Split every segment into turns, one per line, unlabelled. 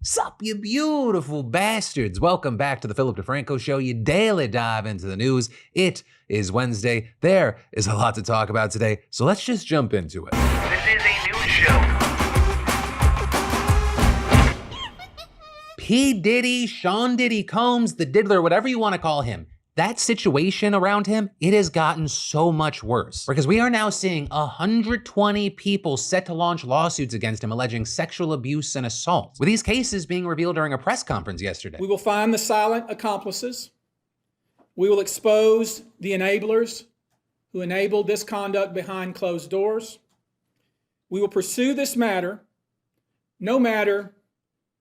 Sup, you beautiful bastards. Welcome back to the Philip DeFranco Show, you daily dive into the news. It is Wednesday. There is a lot to talk about today, so let's just jump into it.
This is a news show.
P. Diddy, Sean Diddy Combs, the Diddler, whatever you want to call him. That situation around him, it has gotten so much worse because we are now seeing 120 people set to launch lawsuits against him alleging sexual abuse and assault, with these cases being revealed during a press conference yesterday.
We will find the silent accomplices. We will expose the enablers who enabled this conduct behind closed doors. We will pursue this matter no matter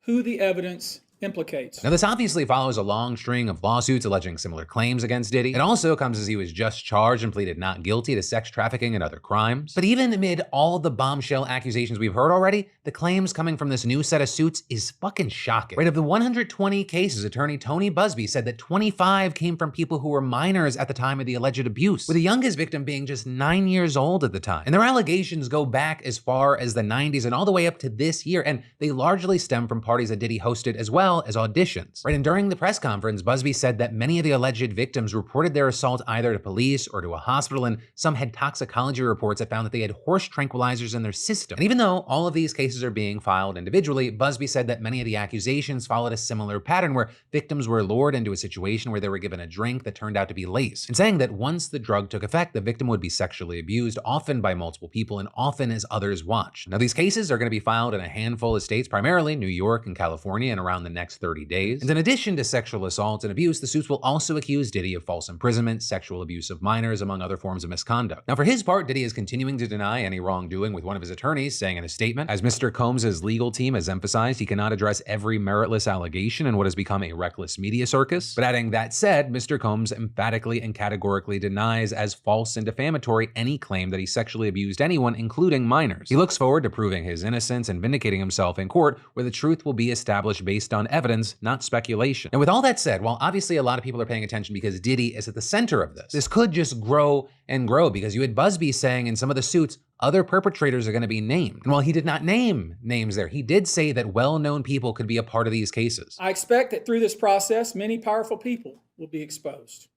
who the evidence implicates.
Now, this obviously follows a long string of lawsuits alleging similar claims against Diddy. It also comes as he was just charged and pleaded not guilty to sex trafficking and other crimes. But even amid all the bombshell accusations we've heard already, the claims coming from this new set of suits is fucking shocking. Right, of the 120 cases, attorney Tony Buzbee said that 25 came from people who were minors at the time of the alleged abuse, with the youngest victim being just 9 years old at the time. And their allegations go back as far as the 90s and all the way up to this year, and they largely stem from parties that Diddy hosted as well as auditions. Right, and during the press conference, Buzbee said that many of the alleged victims reported their assault either to police or to a hospital, and some had toxicology reports that found that they had horse tranquilizers in their system. And even though all of these cases are being filed individually, Buzbee said that many of the accusations followed a similar pattern where victims were lured into a situation where they were given a drink that turned out to be lace, and saying that once the drug took effect, the victim would be sexually abused, often by multiple people and often as others watched. Now, these cases are going to be filed in a handful of states, primarily New York and California, in around the next 30 days. And in addition to sexual assault and abuse, the suits will also accuse Diddy of false imprisonment, sexual abuse of minors, among other forms of misconduct. Now, for his part, Diddy is continuing to deny any wrongdoing, with one of his attorneys saying in a statement, as Mr. Combs' legal team has emphasized, he cannot address every meritless allegation in what has become a reckless media circus. But adding that said, Mr. Combs emphatically and categorically denies as false and defamatory any claim that he sexually abused anyone, including minors. He looks forward to proving his innocence and vindicating himself in court, where the truth will be established based on evidence, not speculation. And with all that said, while obviously a lot of people are paying attention because Diddy is at the center of this could just grow and grow, because you had Buzbee saying in some of the suits, other perpetrators are going to be named. And while he did not name names there, he did say that well-known people could be a part of these cases.
I expect that through this process, many powerful people will be exposed.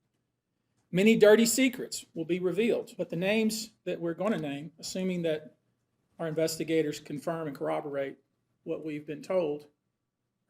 Many dirty secrets will be revealed. But the names that we're going to name, assuming that our investigators confirm and corroborate what we've been told,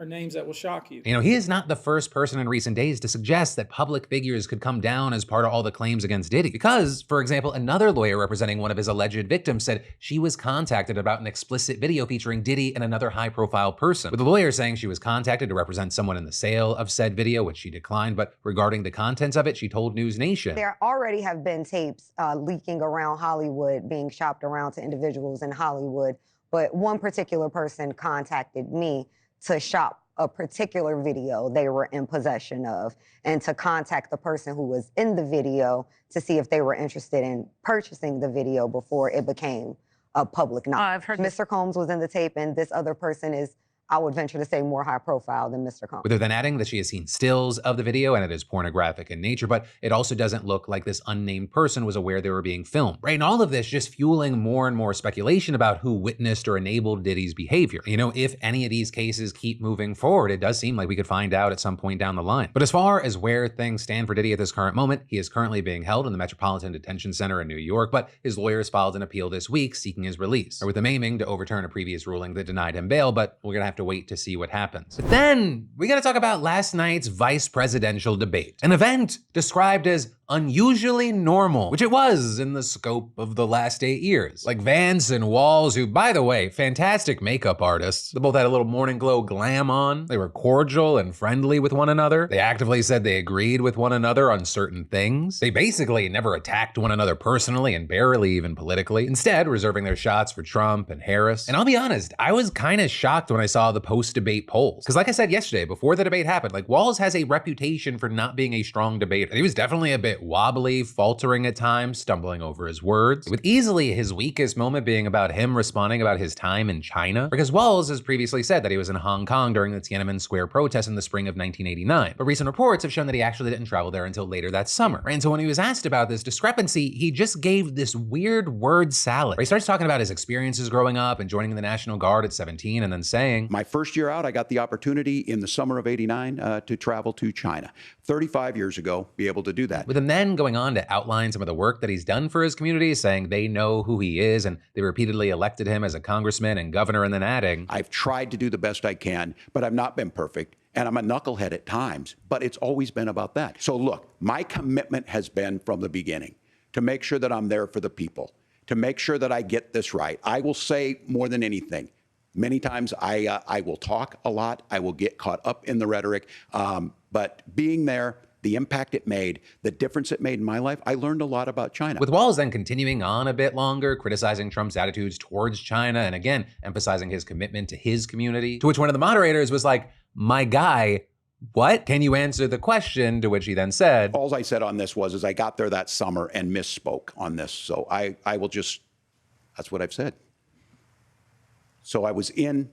are names that will shock you.
You know, he is not the first person in recent days to suggest that public figures could come down as part of all the claims against Diddy. Because, for example, another lawyer representing one of his alleged victims said she was contacted about an explicit video featuring Diddy and another high-profile person, with the lawyer saying she was contacted to represent someone in the sale of said video, which she declined, but regarding the contents of it, she told News Nation.
There already have been tapes leaking around Hollywood, being shopped around to individuals in Hollywood, but one particular person contacted me to shop a particular video they were in possession of, and to contact the person who was in the video to see if they were interested in purchasing the video before it became a public knowledge.
I've heard
Mr. Combs was in the tape, and this other person is, I would venture to say, more high profile than Mr. Combs.
With her then adding that she has seen stills of the video and it is pornographic in nature, but it also doesn't look like this unnamed person was aware they were being filmed. Right, and all of this just fueling more and more speculation about who witnessed or enabled Diddy's behavior. You know, if any of these cases keep moving forward, it does seem like we could find out at some point down the line. But as far as where things stand for Diddy at this current moment, he is currently being held in the Metropolitan Detention Center in New York, but his lawyers filed an appeal this week seeking his release, or with them aiming to overturn a previous ruling that denied him bail, but we're gonna have to wait to see what happens. But then we gotta talk about last night's vice presidential debate, an event described as unusually normal, which it was in the scope of the last 8 years. Like Vance and Walz, who, by the way, fantastic makeup artists. They both had a little morning glow glam on. They were cordial and friendly with one another. They actively said they agreed with one another on certain things. They basically never attacked one another personally and barely even politically, instead reserving their shots for Trump and Harris. And I'll be honest, I was kind of shocked when I saw the post-debate polls. Because like I said yesterday, before the debate happened, like Walz has a reputation for not being a strong debater. He was definitely a bit bit wobbly, faltering at times, stumbling over his words, with easily his weakest moment being about him responding about his time in China, because Walz has previously said that he was in Hong Kong during the Tiananmen Square protests in the spring of 1989, but recent reports have shown that he actually didn't travel there until later that summer. And so when he was asked about this discrepancy, he just gave this weird word salad, where he starts talking about his experiences growing up and joining the National Guard at 17, and then saying,
my first year out, I got the opportunity in the summer of '89 to travel to China. 35 years ago, be able to do that.
with him then going on to outline some of the work that he's done for his community, saying they know who he is and they repeatedly elected him as a congressman and governor, and then adding,
I've tried to do the best I can, but I've not been perfect. And I'm a knucklehead at times, but it's always been about that. So look, my commitment has been from the beginning to make sure that I'm there for the people, to make sure that I get this right. I will say more than anything, many times I will talk a lot. I will get caught up in the rhetoric. But being there, the impact it made, the difference it made in my life, I learned a lot about China.
with Walz then continuing on a bit longer, criticizing Trump's attitudes towards China, and again, emphasizing his commitment to his community, to which one of the moderators was like, my guy, what? Can you answer the question? To which he then said,
All I said on this was I got there that summer and misspoke on this. So I will just, that's what I've said. So I was in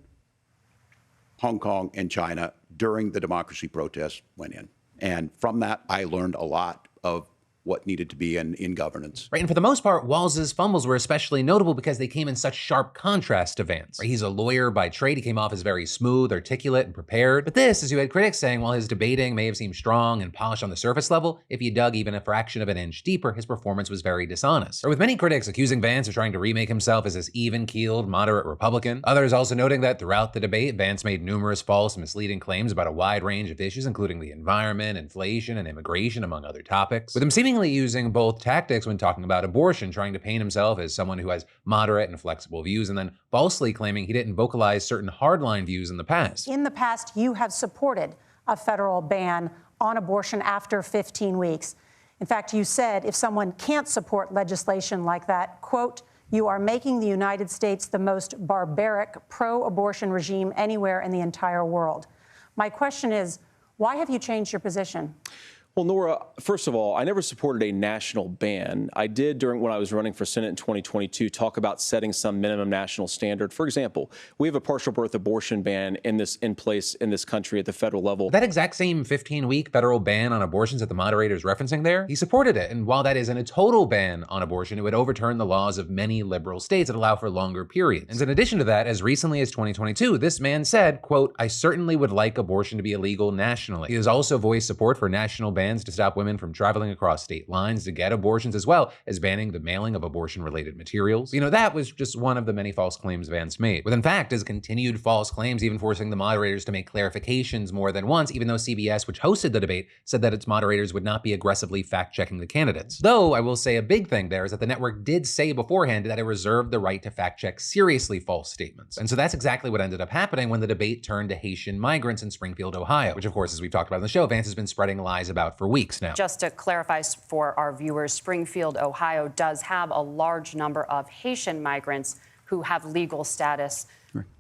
Hong Kong and China during the democracy protests went in. And from that, I learned a lot of what needed to be in governance.
right, and for the most part, Walz's fumbles were especially notable because they came in such sharp contrast to Vance. Right, he's a lawyer by trade. He came off as very smooth, articulate, and prepared. But this, as you had critics saying, while his debating may have seemed strong and polished on the surface level, if you dug even a fraction of an inch deeper, his performance was very dishonest. Or with many critics accusing Vance of trying to remake himself as this even-keeled, moderate Republican. Others also noting that throughout the debate, Vance made numerous false and misleading claims about a wide range of issues, including the environment, inflation, and immigration, among other topics. With him seemingly using both tactics when talking about abortion, trying to paint himself as someone who has moderate and flexible views, and then falsely claiming he didn't vocalize certain hardline views in the past.
In the past, you have supported a federal ban on abortion after 15 weeks. In fact, you said if someone can't support legislation like that, quote, you are making the United States the most barbaric pro-abortion regime anywhere in the entire world. My question is, why have you changed your position?
Well, Nora, first of all, I never supported a national ban. I did when I was running for Senate in 2022 talk about setting some minimum national standard. For example, we have a partial birth abortion ban in place in this country at the federal level.
That exact same 15-week federal ban on abortions that the moderator is referencing there, he supported it. And while that isn't a total ban on abortion, it would overturn the laws of many liberal states that allow for longer periods. And in addition to that, as recently as 2022, this man said, quote, I certainly would like abortion to be illegal nationally. He has also voiced support for national bans to stop women from traveling across state lines to get abortions, as well as banning the mailing of abortion-related materials. You know, that was just one of the many false claims Vance made, with in fact his continued false claims even forcing the moderators to make clarifications more than once, even though CBS, which hosted the debate, said that its moderators would not be aggressively fact-checking the candidates. Though, I will say a big thing there is that the network did say beforehand that it reserved the right to fact-check seriously false statements. And so that's exactly what ended up happening when the debate turned to Haitian migrants in Springfield, Ohio, which of course, as we've talked about in the show, Vance has been spreading lies about for weeks now.
Just to clarify for our viewers, Springfield, Ohio does have a large number of Haitian migrants who have legal status,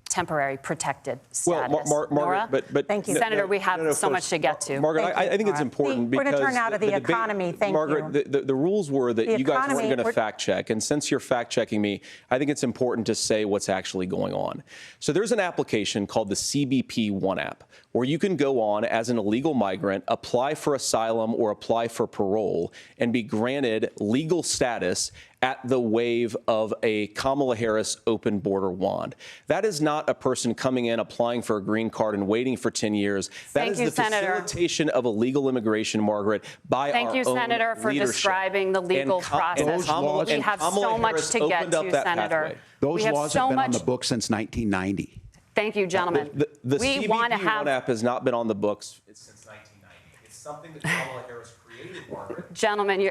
temporary protected status.
Well, Margaret, but
Thank you.
Senator, we have so much to get to.
Margaret,
Thank you,
I think it's
Nora.
important
We're
because
going to turn out of the
debate-
economy. Thank
Margaret,
you.
the rules were that
The
you guys
economy,
weren't going to
we're-
fact check, and since you're fact checking me, I think it's important to say what's actually going on. So there's an application called the CBP One app, where you can go on as an illegal migrant, apply for asylum or apply for parole, and be granted legal status at the wave of a Kamala Harris open border wand. That is not a person coming in, applying for a green card and waiting for 10 years. That
Thank
is
you,
the
Senator.
facilitation of illegal immigration, Margaret, by
Thank
our
you,
own
Senator, for
leadership.
describing the legal process.
laws-
We have
Kamala
so much
Harris
to get
opened up
to,
that
Senator.
pathway.
Those
We have
laws
so
have been on
much.
the books since 1990.
Thank you, gentlemen.
The
we
CBP
want to
One
have,
app has not been on the books since 1990. It's something that Kamala Harris created, Margaret.
gentlemen,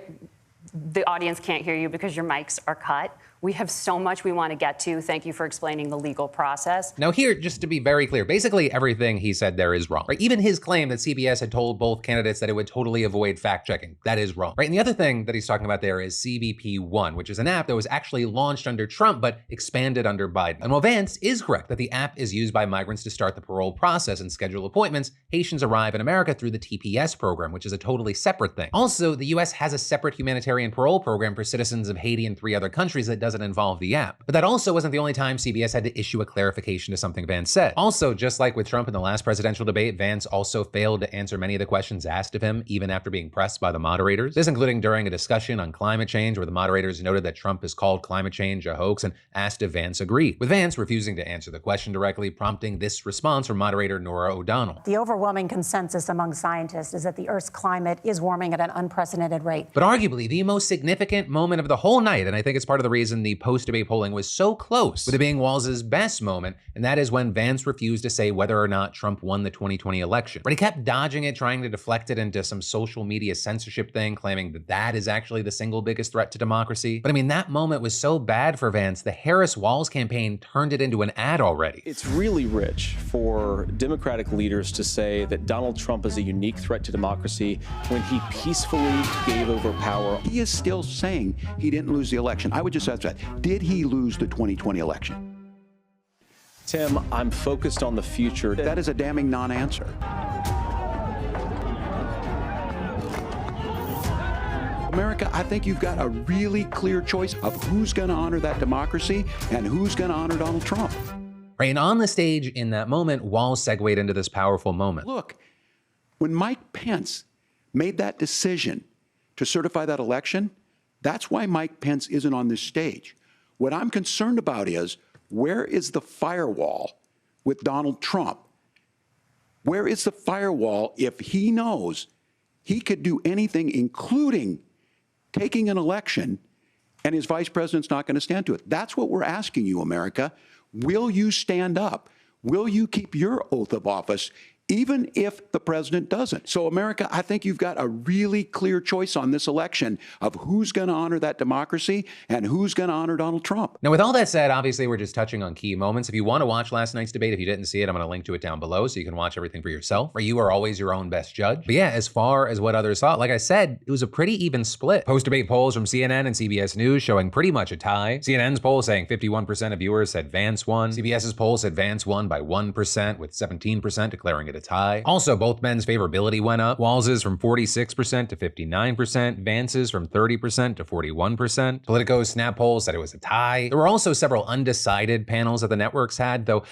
the audience can't hear you because your mics are cut. We have so much we want to get to. Thank you for explaining the legal process.
Now here, just to be very clear, basically everything he said there is wrong, right? Even his claim that CBS had told both candidates that it would totally avoid fact checking, that is wrong, right? And the other thing that he's talking about there is CBP-1, which is an app that was actually launched under Trump, but expanded under Biden. And while Vance is correct that the app is used by migrants to start the parole process and schedule appointments, Haitians arrive in America through the TPS program, which is a totally separate thing. Also, the US has a separate humanitarian parole program for citizens of Haiti and 3 other countries that doesn't involve the app. But that also wasn't the only time CBS had to issue a clarification to something Vance said. Also, just like with Trump in the last presidential debate, Vance also failed to answer many of the questions asked of him, even after being pressed by the moderators. This including during a discussion on climate change, where the moderators noted that Trump has called climate change a hoax and asked if Vance agreed, with Vance refusing to answer the question directly, prompting this response from moderator Norah O'Donnell.
The overwhelming consensus among scientists is that the Earth's climate is warming at an unprecedented rate.
But arguably the most significant moment of the whole night, and I think it's part of the reason the post-debate polling was so close, with it being Walz's best moment, and that is when Vance refused to say whether or not Trump won the 2020 election. But he kept dodging it, trying to deflect it into some social media censorship thing, claiming that that is actually the single biggest threat to democracy. But I mean, that moment was so bad for Vance, the Harris-Walz campaign turned it into an ad already.
It's really rich for Democratic leaders to say that Donald Trump is a unique threat to democracy when he peacefully gave over power.
He is still saying he didn't lose the election. I would just ask that. Did he lose the 2020 election?
Tim, I'm focused on the future.
That is a damning non-answer. America, I think you've got a really clear choice of who's going to honor that democracy and who's going to honor Donald Trump.
Right, and on the stage in that moment, Walz segued into this powerful moment.
Look, when Mike Pence made that decision to certify that election, that's why Mike Pence isn't on this stage. What I'm concerned about is, where is the firewall with Donald Trump? Where is the firewall if he knows he could do anything, including taking an election, and his vice president's not going to stand to it? That's what we're asking you, America. Will you stand up? Will you keep your oath of office, even if the president doesn't? So, America, I think you've got a really clear choice on this election of who's going to honor that democracy and who's going to honor Donald Trump.
Now, with all that said, obviously, we're just touching on key moments. If you want to watch last night's debate, if you didn't see it, I'm going to link to it down below so you can watch everything for yourself. Right? You are always your own best judge. But yeah, as far as what others thought, like I said, it was a pretty even split. Post-debate polls from CNN and CBS News showing pretty much a tie. CNN's poll saying 51% of viewers said Vance won. CBS's poll said Vance won by 1%, with 17% declaring it a tie. Also, both men's favorability went up. Walz's from 46% to 59%, Vance's from 30% to 41%. Politico's snap poll said it was a tie. There were also several undecided panels that the networks had, though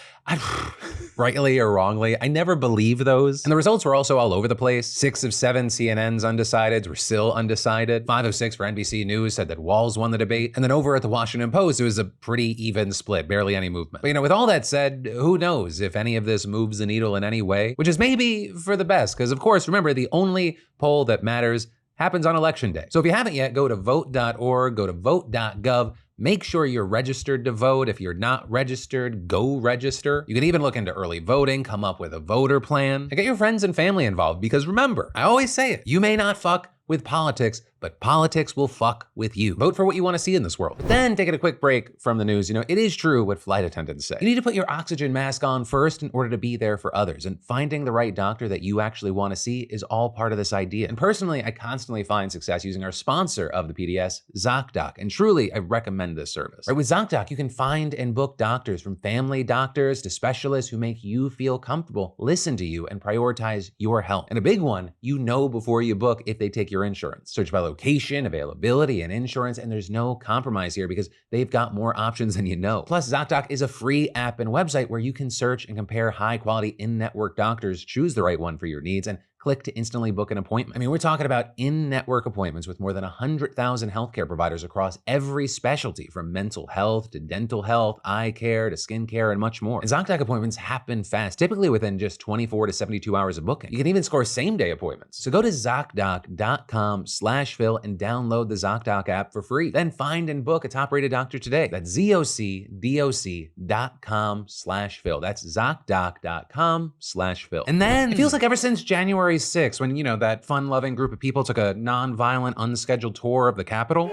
rightly or wrongly, I never believe those. And the results were also all over the place. 6 of 7 CNN's undecideds were still undecided. 5 of 6 for NBC News said that Walz won the debate. And then over at the Washington Post, it was a pretty even split, barely any movement. But with all that said, who knows if any of this moves the needle in any way, which is maybe for the best, because of course, remember, the only poll that matters happens on election day. So if you haven't yet, go to vote.org, go to vote.gov, make sure you're registered to vote. If you're not registered, go register. You can even look into early voting, come up with a voter plan, and get your friends and family involved, because remember, I always say it, you may not fuck with politics, but politics will fuck with you. Vote for what you want to see in this world. But then, taking a quick break from the news, it is true what flight attendants say. You need to put your oxygen mask on first in order to be there for others, and finding the right doctor that you actually want to see is all part of this idea. And personally, I constantly find success using our sponsor of the PDS, ZocDoc, and truly, I recommend this service. Right, with ZocDoc, you can find and book doctors, from family doctors to specialists who make you feel comfortable, listen to you, and prioritize your health. And a big one, before you book if they take your insurance. Search by location, availability, and insurance, and there's no compromise here because they've got more options than you know. Plus, ZocDoc is a free app and website where you can search and compare high-quality in-network doctors, choose the right one for your needs, and click to instantly book an appointment. We're talking about in-network appointments with more than 100,000 healthcare providers across every specialty, from mental health to dental health, eye care to skin care, and much more. And ZocDoc appointments happen fast, typically within just 24 to 72 hours of booking. You can even score same-day appointments. So go to ZocDoc.com/Phil and download the ZocDoc app for free. Then find and book a top-rated doctor today. That's ZocDoc.com/Phil. That's ZocDoc.com/Phil. And then it feels like ever since January 6th, when, that fun-loving group of people took a non-violent, unscheduled tour of the Capitol.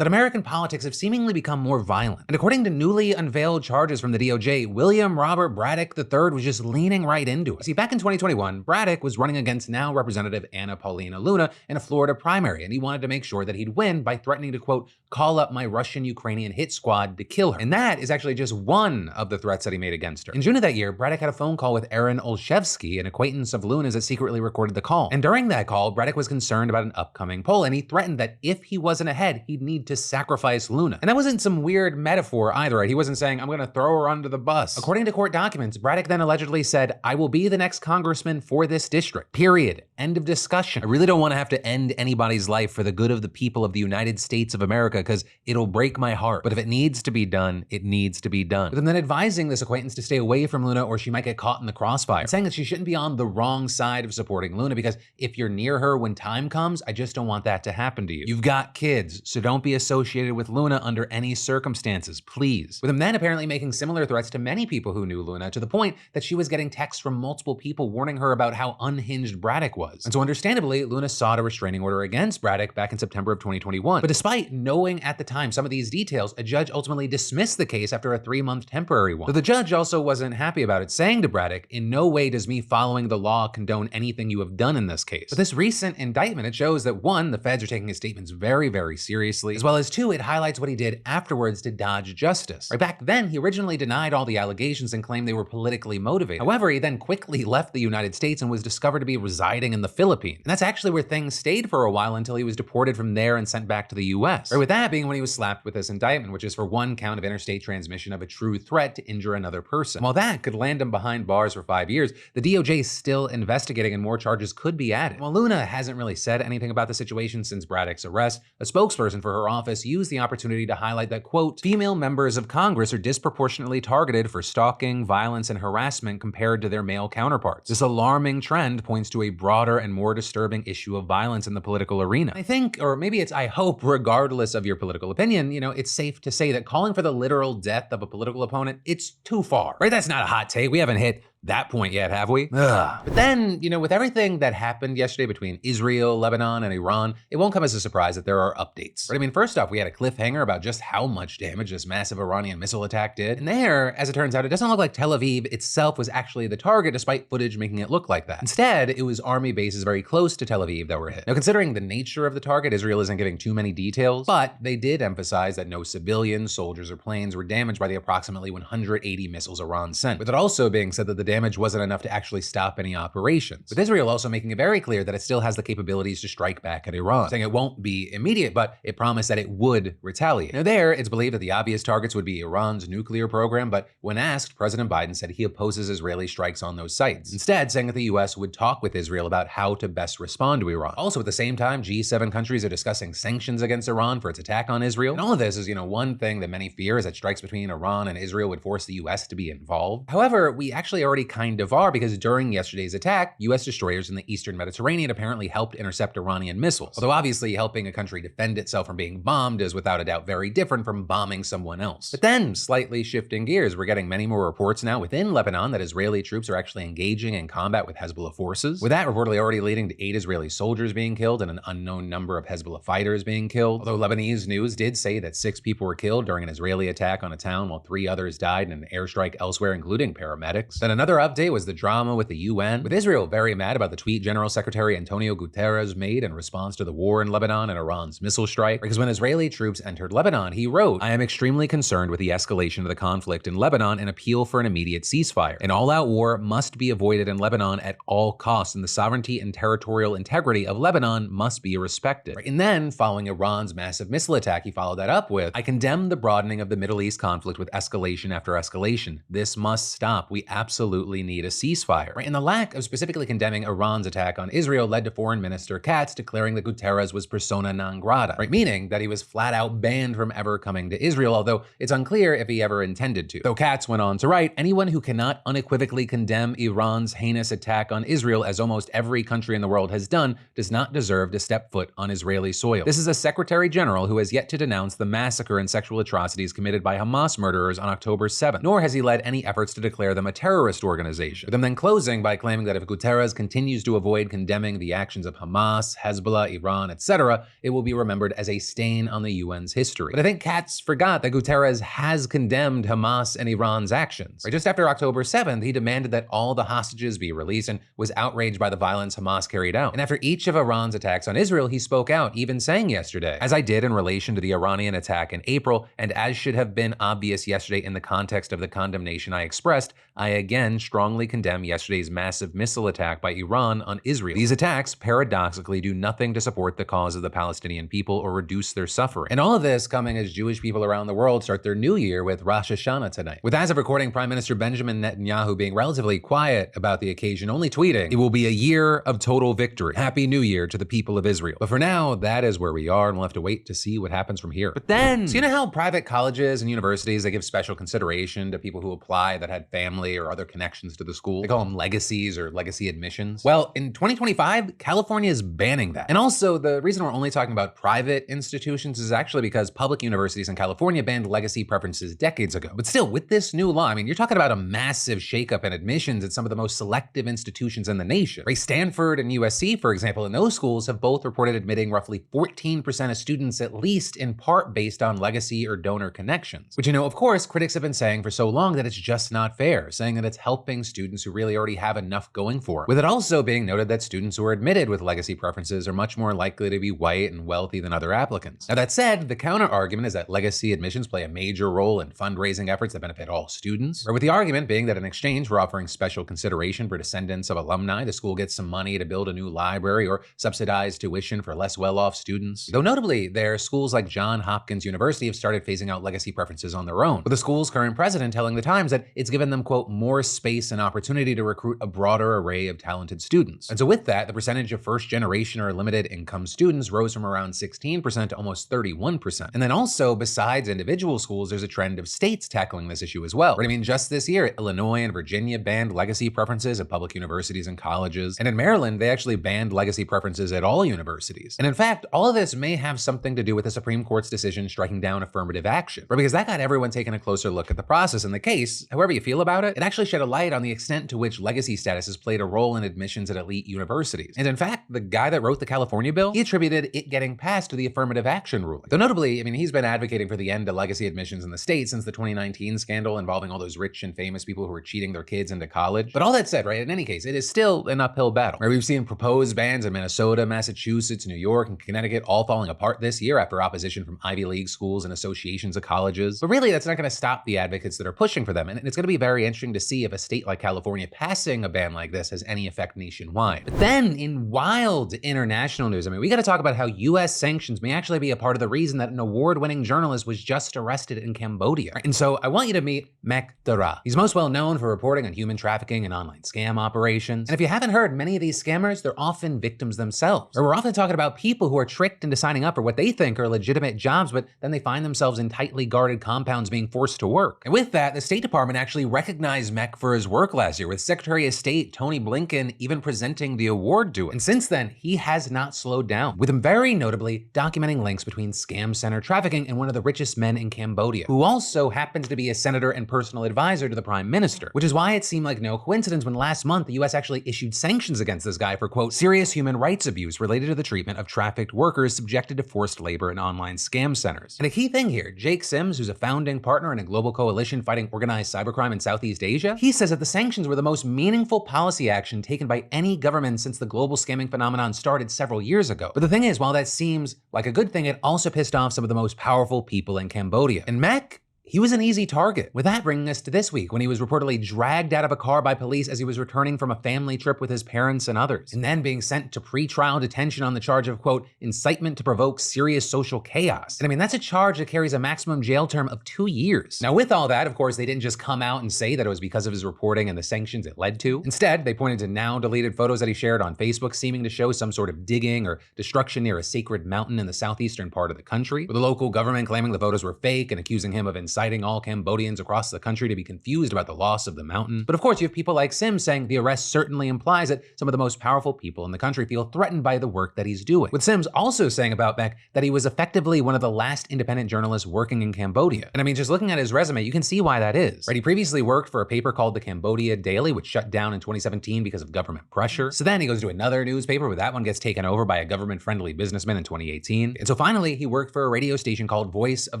that American politics have seemingly become more violent. And according to newly unveiled charges from the DOJ, William Robert Braddock III was just leaning right into it. See, back in 2021, Braddock was running against now Representative Anna Paulina Luna in a Florida primary, and he wanted to make sure that he'd win by threatening to, quote, call up my Russian-Ukrainian hit squad to kill her. And that is actually just one of the threats that he made against her. In June of that year, Braddock had a phone call with Aaron Olszewski, an acquaintance of Luna's that secretly recorded the call. And during that call, Braddock was concerned about an upcoming poll, and he threatened that if he wasn't ahead, he'd need to sacrifice Luna. And that wasn't some weird metaphor either, right? He wasn't saying, I'm gonna throw her under the bus. According to court documents, Braddock then allegedly said, I will be the next congressman for this district. Period. End of discussion. I really don't want to have to end anybody's life for the good of the people of the United States of America, because it'll break my heart. But if it needs to be done, it needs to be done. With him then advising this acquaintance to stay away from Luna or she might get caught in the crossfire, saying that she shouldn't be on the wrong side of supporting Luna because if you're near her when time comes, I just don't want that to happen to you. You've got kids, so don't be associated with Luna under any circumstances, please. With him then apparently making similar threats to many people who knew Luna, to the point that she was getting texts from multiple people warning her about how unhinged Braddock was. And so understandably, Luna sought a restraining order against Braddock back in September of 2021. But despite knowing at the time some of these details, a judge ultimately dismissed the case after a 3-month temporary one. So the judge also wasn't happy about it, saying to Braddock, in no way does me following the law condone anything you have done in this case. But this recent indictment, it shows that 1, the feds are taking his statements very, very seriously, as well as 2, it highlights what he did afterwards to dodge justice. Right back then, he originally denied all the allegations and claimed they were politically motivated. However, he then quickly left the United States and was discovered to be residing in the Philippines. And that's actually where things stayed for a while until he was deported from there and sent back to the US. Right, with that being when he was slapped with this indictment, which is for 1 count of interstate transmission of a true threat to injure another person. While that could land him behind bars for 5 years, the DOJ is still investigating and more charges could be added. While Luna hasn't really said anything about the situation since Braddock's arrest, a spokesperson for her office used the opportunity to highlight that, quote, female members of Congress are disproportionately targeted for stalking, violence, and harassment compared to their male counterparts. This alarming trend points to a broader and more disturbing issue of violence in the political arena. I think, or maybe it's I hope, regardless of your political opinion, it's safe to say that calling for the literal death of a political opponent, it's too far, right? That's not a hot take. We haven't hit that point yet, have we? Ugh. But then, with everything that happened yesterday between Israel, Lebanon, and Iran, it won't come as a surprise that there are updates. Right? I mean, first off, we had a cliffhanger about just how much damage this massive Iranian missile attack did. And there, as it turns out, it doesn't look like Tel Aviv itself was actually the target, despite footage making it look like that. Instead, it was army bases very close to Tel Aviv that were hit. Now, considering the nature of the target, Israel isn't giving too many details, but they did emphasize that no civilians, soldiers, or planes were damaged by the approximately 180 missiles Iran sent. With it also being said that the damage wasn't enough to actually stop any operations. With Israel also making it very clear that it still has the capabilities to strike back at Iran, saying it won't be immediate, but it promised that it would retaliate. Now there, it's believed that the obvious targets would be Iran's nuclear program, but when asked, President Biden said he opposes Israeli strikes on those sites, instead saying that the US would talk with Israel about how to best respond to Iran. Also at the same time, G7 countries are discussing sanctions against Iran for its attack on Israel. And all of this is, one thing that many fear is that strikes between Iran and Israel would force the US to be involved. However, we actually already kind of are, because during yesterday's attack, US destroyers in the Eastern Mediterranean apparently helped intercept Iranian missiles. Although obviously helping a country defend itself from being bombed is without a doubt very different from bombing someone else. But then, slightly shifting gears, we're getting many more reports now within Lebanon that Israeli troops are actually engaging in combat with Hezbollah forces, with that reportedly already leading to 8 Israeli soldiers being killed and an unknown number of Hezbollah fighters being killed. Although Lebanese news did say that 6 people were killed during an Israeli attack on a town while 3 others died in an airstrike elsewhere, including paramedics. Then another update was the drama with the UN, with Israel very mad about the tweet General Secretary Antonio Guterres made in response to the war in Lebanon and Iran's missile strike. Because when Israeli troops entered Lebanon, he wrote, I am extremely concerned with the escalation of the conflict in Lebanon and appeal for an immediate ceasefire. An all-out war must be avoided in Lebanon at all costs, and the sovereignty and territorial integrity of Lebanon must be respected. And then, following Iran's massive missile attack, he followed that up with, I condemn the broadening of the Middle East conflict with escalation after escalation. This must stop. We absolutely need a ceasefire. And the lack of specifically condemning Iran's attack on Israel led to Foreign Minister Katz declaring that Guterres was persona non grata, meaning that he was flat out banned from ever coming to Israel, although it's unclear if he ever intended to. Though Katz went on to write, anyone who cannot unequivocally condemn Iran's heinous attack on Israel, as almost every country in the world has done, does not deserve to step foot on Israeli soil. This is a Secretary General who has yet to denounce the massacre and sexual atrocities committed by Hamas murderers on October 7th, nor has he led any efforts to declare them a terrorist organization, with them then closing by claiming that if Guterres continues to avoid condemning the actions of Hamas, Hezbollah, Iran, etc., it will be remembered as a stain on the UN's history. But I think Katz forgot that Guterres has condemned Hamas and Iran's actions. Right, just after October 7th, he demanded that all the hostages be released and was outraged by the violence Hamas carried out. And after each of Iran's attacks on Israel, he spoke out, even saying yesterday, as I did in relation to the Iranian attack in April, and as should have been obvious yesterday in the context of the condemnation I expressed, I again strongly condemn yesterday's massive missile attack by Iran on Israel. These attacks, paradoxically, do nothing to support the cause of the Palestinian people or reduce their suffering. And all of this coming as Jewish people around the world start their new year with Rosh Hashanah tonight. With, as of recording, Prime Minister Benjamin Netanyahu being relatively quiet about the occasion, only tweeting, "It will be a year of total victory. Happy New Year to the people of Israel." But for now, that is where we are, and we'll have to wait to see what happens from here. But then, so you know how private colleges and universities, they give special consideration to people who apply that had family or other connections to the school? They call them legacies or legacy admissions. Well, in 2025, California is banning that. And also, the reason we're only talking about private institutions is actually because public universities in California banned legacy preferences decades ago. But still, with this new law, I mean, you're talking about a massive shakeup in admissions at some of the most selective institutions in the nation. Right? Stanford and USC, for example, in those schools have both reported admitting roughly 14% of students, at least in part based on legacy or donor connections. Which, you know, of course, critics have been saying for so long that it's just not fair, saying that it's helping students who really already have enough going for them. With it also being noted that students who are admitted with legacy preferences are much more likely to be white and wealthy than other applicants. Now that said, the counter argument is that legacy admissions play a major role in fundraising efforts that benefit all students, or with the argument being that in exchange for offering special consideration for descendants of alumni, the school gets some money to build a new library or subsidize tuition for less well-off students. Though notably, there are schools like Johns Hopkins University have started phasing out legacy preferences on their own, with the school's current president telling the Times that it's given them, quote, more space and opportunity to recruit a broader array of talented students. And so with that, the percentage of first-generation or limited income students rose from around 16% to almost 31%. And then also, besides individual schools, there's a trend of states tackling this issue as well. Right? I mean, just this year, Illinois and Virginia banned legacy preferences at public universities and colleges. And in Maryland, they actually banned legacy preferences at all universities. And in fact, all of this may have something to do with the Supreme Court's decision striking down affirmative action. Right? Because that got everyone taking a closer look at the process in the case. However you feel about it, it actually shed a light on the extent to which legacy status has played a role in admissions at elite universities. And in fact, the guy that wrote the California bill, he attributed it getting passed to the affirmative action ruling. Though notably, I mean, he's been advocating for the end of legacy admissions in the state since the 2019 scandal involving all those rich and famous people who were cheating their kids into college. But all that said, right, in any case, it is still an uphill battle. Right? We've seen proposed bans in Minnesota, Massachusetts, New York, and Connecticut all falling apart this year after opposition from Ivy League schools and associations of colleges. But really, that's not going to stop the advocates that are pushing for them. And it's going to be very interesting to see if a state like California passing a ban like this has any effect nationwide. But then, in wild international news, I mean, we got to talk about how US sanctions may actually be a part of the reason that an award-winning journalist was just arrested in Cambodia. And so I want you to meet Mek Dara. He's most well known for reporting on human trafficking and online scam operations. And if you haven't heard, many of these scammers, they're often victims themselves. Or we're often talking about people who are tricked into signing up for what they think are legitimate jobs, but then they find themselves in tightly guarded compounds being forced to work. And with that, the State Department actually recognized Mek for his work last year, with Secretary of State Tony Blinken even presenting the award to him. And since then, he has not slowed down, with him very notably documenting links between scam center trafficking and one of the richest men in Cambodia, who also happens to be a senator and personal advisor to the Prime Minister, which is why it seemed like no coincidence when last month the US actually issued sanctions against this guy for, quote, serious human rights abuse related to the treatment of trafficked workers subjected to forced labor in online scam centers. And a key thing here, Jake Sims, who's a founding partner in a global coalition fighting organized cybercrime in Southeast Asia, he says that the sanctions were the most meaningful policy action taken by any government since the global scamming phenomenon started several years ago. But the thing is, while that seems like a good thing, it also pissed off some of the most powerful people in Cambodia. And Mek, he was an easy target. With that bringing us to this week, when he was reportedly dragged out of a car by police as he was returning from a family trip with his parents and others, and then being sent to pre-trial detention on the charge of, quote, incitement to provoke serious social chaos. And I mean, that's a charge that carries a maximum jail term of 2 years. Now, with all that, of course, they didn't just come out and say that it was because of his reporting and the sanctions it led to. Instead, they pointed to now deleted photos that he shared on Facebook seeming to show some sort of digging or destruction near a sacred mountain in the southeastern part of the country, with the local government claiming the photos were fake and accusing him of incitement inciting all Cambodians across the country to be confused about the loss of the mountain. But of course, you have people like Sims saying the arrest certainly implies that some of the most powerful people in the country feel threatened by the work that he's doing. With Sims also saying about Beck that he was effectively one of the last independent journalists working in Cambodia. And I mean, just looking at his resume, you can see why that is. Right? He previously worked for a paper called the Cambodia Daily, which shut down in 2017 because of government pressure. So then he goes to another newspaper, where that one gets taken over by a government-friendly businessman in 2018. And so finally, he worked for a radio station called Voice of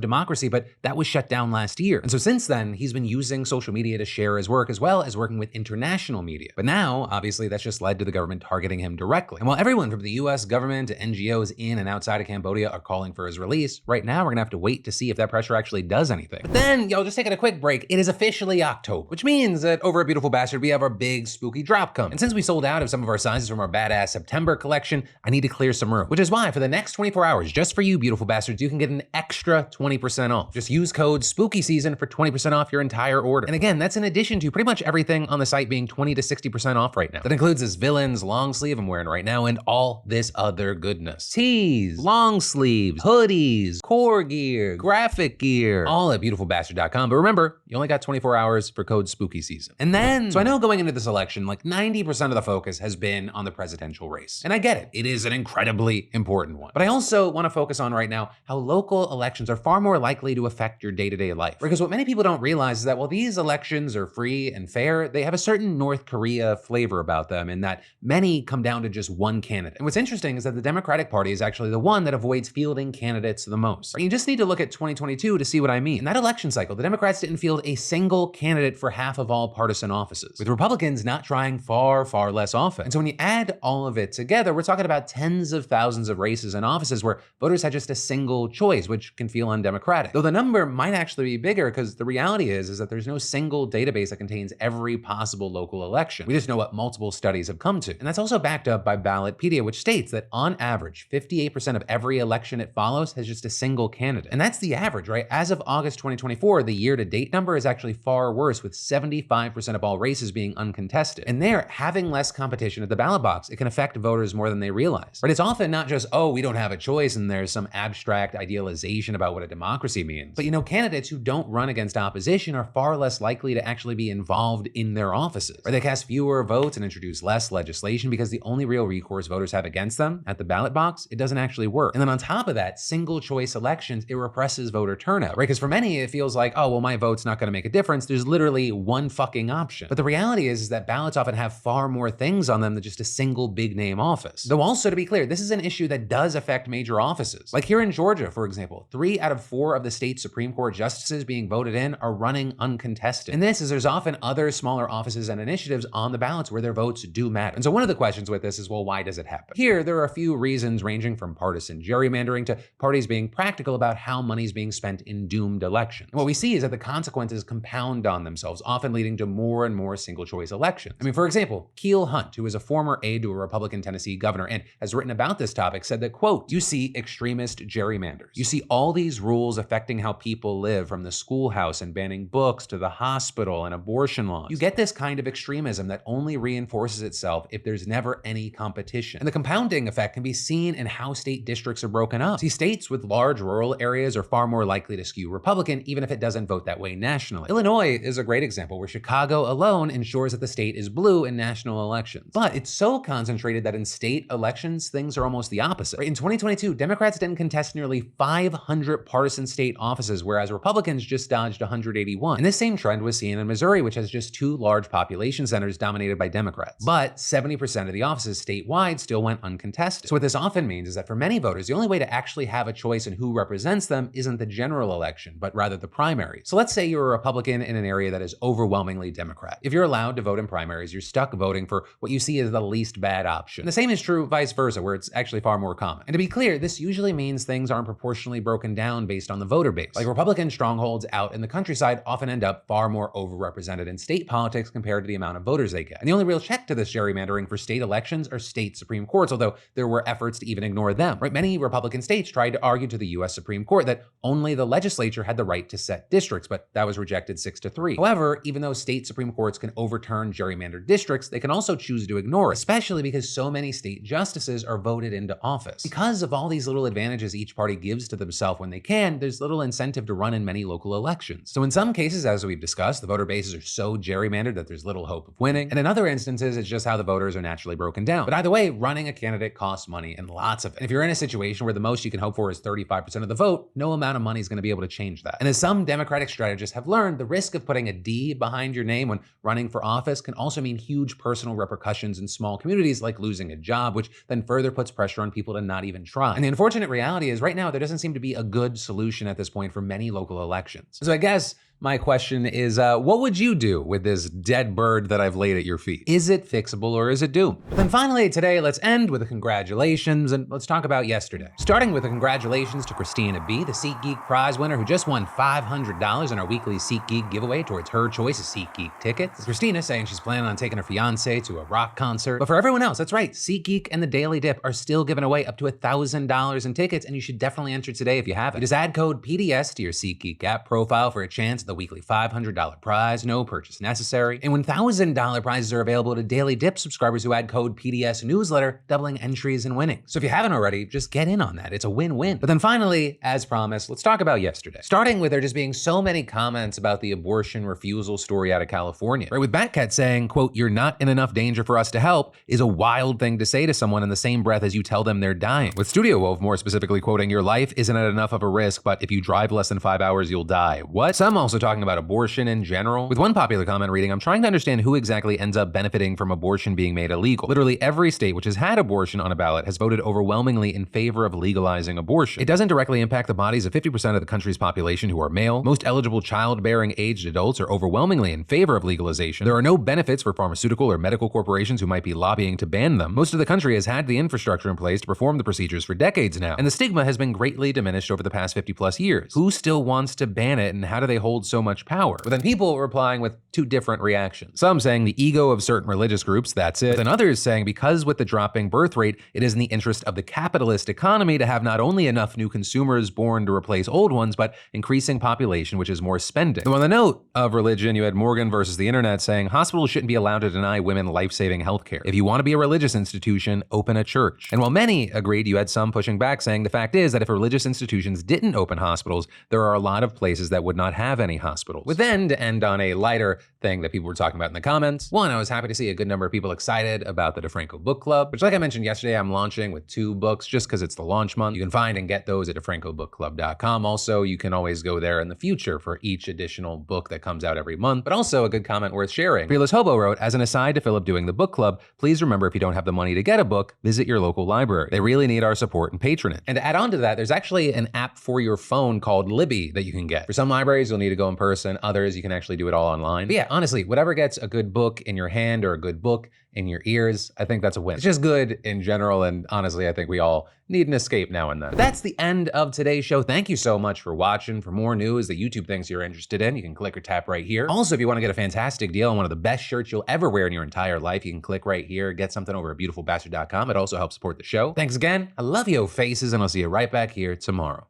Democracy, but that was shut down last year. And so since then, he's been using social media to share his work, as well as working with international media. But now, obviously, that's just led to the government targeting him directly. And while everyone from the US government to NGOs in and outside of Cambodia are calling for his release, right now we're gonna have to wait to see if that pressure actually does anything. But then, just taking a quick break, it is officially October, which means that over at Beautiful Bastard, we have our big spooky drop coming. And since we sold out of some of our sizes from our badass September collection, I need to clear some room, which is why for the next 24 hours, just for you Beautiful Bastards, you can get an extra 20% off. Just use code SPOOKYSEASON for 20% off your entire order. And again, that's in addition to pretty much everything on the site being 20 to 60% off right now. That includes this Villains long sleeve I'm wearing right now and all this other goodness. Tees, long sleeves, hoodies, core gear, graphic gear, all at beautifulbastard.com. But remember, you only got 24 hours for code SPOOKYSEASON. And then, so I know going into this election, like 90% of the focus has been on the presidential race. And I get it. It is an incredibly important one. But I also want to focus on right now how local elections are far more likely to affect your day-to-day life. Because what many people don't realize is that while these elections are free and fair, they have a certain North Korea flavor about them in that many come down to just one candidate. And what's interesting is that the Democratic Party is actually the one that avoids fielding candidates the most. You just need to look at 2022 to see what I mean. In that election cycle, the Democrats didn't field a single candidate for half of all partisan offices, with Republicans not trying far, far less often. And so when you add all of it together, we're talking about tens of thousands of races and offices where voters had just a single choice, which can feel undemocratic. Though the number might actually be bigger, because the reality is that there's no single database that contains every possible local election. We just know what multiple studies have come to. And that's also backed up by Ballotpedia, which states that on average, 58% of every election it follows has just a single candidate. And that's the average, right? As of August 2024, the year-to-date number is actually far worse, with 75% of all races being uncontested. And there, having less competition at the ballot box, it can affect voters more than they realize. But it's often not just, oh, we don't have a choice and there's some abstract idealization about what a democracy means. But candidates who don't run against opposition are far less likely to actually be involved in their offices. Or they cast fewer votes and introduce less legislation because the only real recourse voters have against them at the ballot box, it doesn't actually work. And then on top of that, single choice elections, it represses voter turnout, right? Because for many, it feels like, oh, well, my vote's not gonna make a difference. There's literally one fucking option. But the reality is that ballots often have far more things on them than just a single big name office. Though also, to be clear, this is an issue that does affect major offices. Like here in Georgia, for example, 3 out of 4 of the state's Supreme Court justices being voted in are running uncontested. And this is there's often other smaller offices and initiatives on the ballots where their votes do matter. And so one of the questions with this is, well, why does it happen? Here, there are a few reasons ranging from partisan gerrymandering to parties being practical about how money's being spent in doomed elections. And what we see is that the consequences compound on themselves, often leading to more and more single choice elections. I mean, for example, Keel Hunt, who is a former aide to a Republican Tennessee governor and has written about this topic, said that, quote, "You see extremist gerrymanders. You see all these rules affecting how people live, from the schoolhouse and banning books to the hospital and abortion laws. You get this kind of extremism that only reinforces itself if there's never any competition. And the compounding effect can be seen in how state districts are broken up. See, states with large rural areas are far more likely to skew Republican, even if it doesn't vote that way nationally. Illinois is a great example, where Chicago alone ensures that the state is blue in national elections. But it's so concentrated that in state elections, things are almost the opposite. Right? In 2022, Democrats didn't contest nearly 500 partisan state offices, whereas Republicans just dodged 181. And this same trend was seen in Missouri, which has just 2 large population centers dominated by Democrats. But 70% of the offices statewide still went uncontested. So what this often means is that for many voters, the only way to actually have a choice in who represents them isn't the general election, but rather the primary. So let's say you're a Republican in an area that is overwhelmingly Democrat. If you're allowed to vote in primaries, you're stuck voting for what you see as the least bad option. And the same is true vice versa, where it's actually far more common. And to be clear, this usually means things aren't proportionally broken down based on the voter base. Like Republican strongholds out in the countryside often end up far more overrepresented in state politics compared to the amount of voters they get. And the only real check to this gerrymandering for state elections are state Supreme Courts, although there were efforts to even ignore them. Right? Many Republican states tried to argue to the US Supreme Court that only the legislature had the right to set districts, but that was rejected 6-3. However, even though state Supreme Courts can overturn gerrymandered districts, they can also choose to ignore it, especially because so many state justices are voted into office. Because of all these little advantages each party gives to themselves when they can, there's little incentive to run in many local elections. So in some cases, as we've discussed, the voter bases are so gerrymandered that there's little hope of winning. And in other instances, it's just how the voters are naturally broken down. But either way, running a candidate costs money, and lots of it. And if you're in a situation where the most you can hope for is 35% of the vote, no amount of money is going to be able to change that. And as some Democratic strategists have learned, the risk of putting a D behind your name when running for office can also mean huge personal repercussions in small communities, like losing a job, which then further puts pressure on people to not even try. And the unfortunate reality is right now, there doesn't seem to be a good solution at this point for many local elections. So I guess my question is, what would you do with this dead bird that I've laid at your feet? Is it fixable or is it doomed? But then finally today, let's end with a congratulations and let's talk about yesterday. Starting with a congratulations to Christina B., the SeatGeek prize winner who just won $500 in our weekly SeatGeek giveaway towards her choice of SeatGeek tickets. With Christina saying she's planning on taking her fiance to a rock concert. But for everyone else, that's right, SeatGeek and the Daily Dip are still giving away up to $1,000 in tickets, and you should definitely enter today if you haven't. Just add code PDS to your SeatGeek app profile for a chance at the weekly $500 prize, no purchase necessary. And $1,000 prizes are available to Daily Dip subscribers who add code PDS newsletter, doubling entries and winnings. So if you haven't already, just get in on that. It's a win-win. But then finally, as promised, let's talk about yesterday. Starting with there just being so many comments about the abortion refusal story out of California. Right, with Batcat saying, quote, "You're not in enough danger for us to help," is a wild thing to say to someone in the same breath as you tell them they're dying. With Studio Wolf more specifically quoting, "Your life isn't at enough of a risk, but if you drive less than 5 hours, you'll die." What? Some also talking about abortion in general, with one popular comment reading, "I'm trying to understand who exactly ends up benefiting from abortion being made illegal. Literally every state which has had abortion on a ballot has voted overwhelmingly in favor of legalizing abortion. It doesn't directly impact the bodies of 50% of the country's population who are male. Most eligible childbearing aged adults are overwhelmingly in favor of legalization. There are no benefits for pharmaceutical or medical corporations who might be lobbying to ban them. Most of the country has had the infrastructure in place to perform the procedures for decades now, and the stigma has been greatly diminished over the past 50 plus years. Who still wants to ban it, and how do they hold so much power?" But then people replying with two different reactions. Some saying the ego of certain religious groups, that's it. But then others saying because with the dropping birth rate, it is in the interest of the capitalist economy to have not only enough new consumers born to replace old ones, but increasing population, which is more spending. So on the note of religion, you had Morgan versus the internet saying hospitals shouldn't be allowed to deny women life-saving healthcare. If you want to be a religious institution, open a church. And while many agreed, you had some pushing back saying the fact is that if religious institutions didn't open hospitals, there are a lot of places that would not have any hospitals. With then to end on a lighter thing that people were talking about in the comments. One, I was happy to see a good number of people excited about the DeFranco Book Club, which like I mentioned yesterday, I'm launching with 2 books just because it's the launch month. You can find and get those at DeFrancoBookClub.com. Also, you can always go there in the future for each additional book that comes out every month, but also a good comment worth sharing. Fearless Hobo wrote, "As an aside to Philip doing the book club, please remember if you don't have the money to get a book, visit your local library. They really need our support and patronage." And to add on to that, there's actually an app for your phone called Libby that you can get. For some libraries, you'll need to go in person. Others, you can actually do it all online. But yeah, honestly, whatever gets a good book in your hand or a good book in your ears, I think that's a win. It's just good in general, and honestly, I think we all need an escape now and then. But that's the end of today's show. Thank you so much for watching. For more news that YouTube thinks you're interested in, you can click or tap right here. Also, if you want to get a fantastic deal on one of the best shirts you'll ever wear in your entire life, you can click right here, get something over at beautifulbastard.com. It also helps support the show. Thanks again. I love yo faces, and I'll see you right back here tomorrow.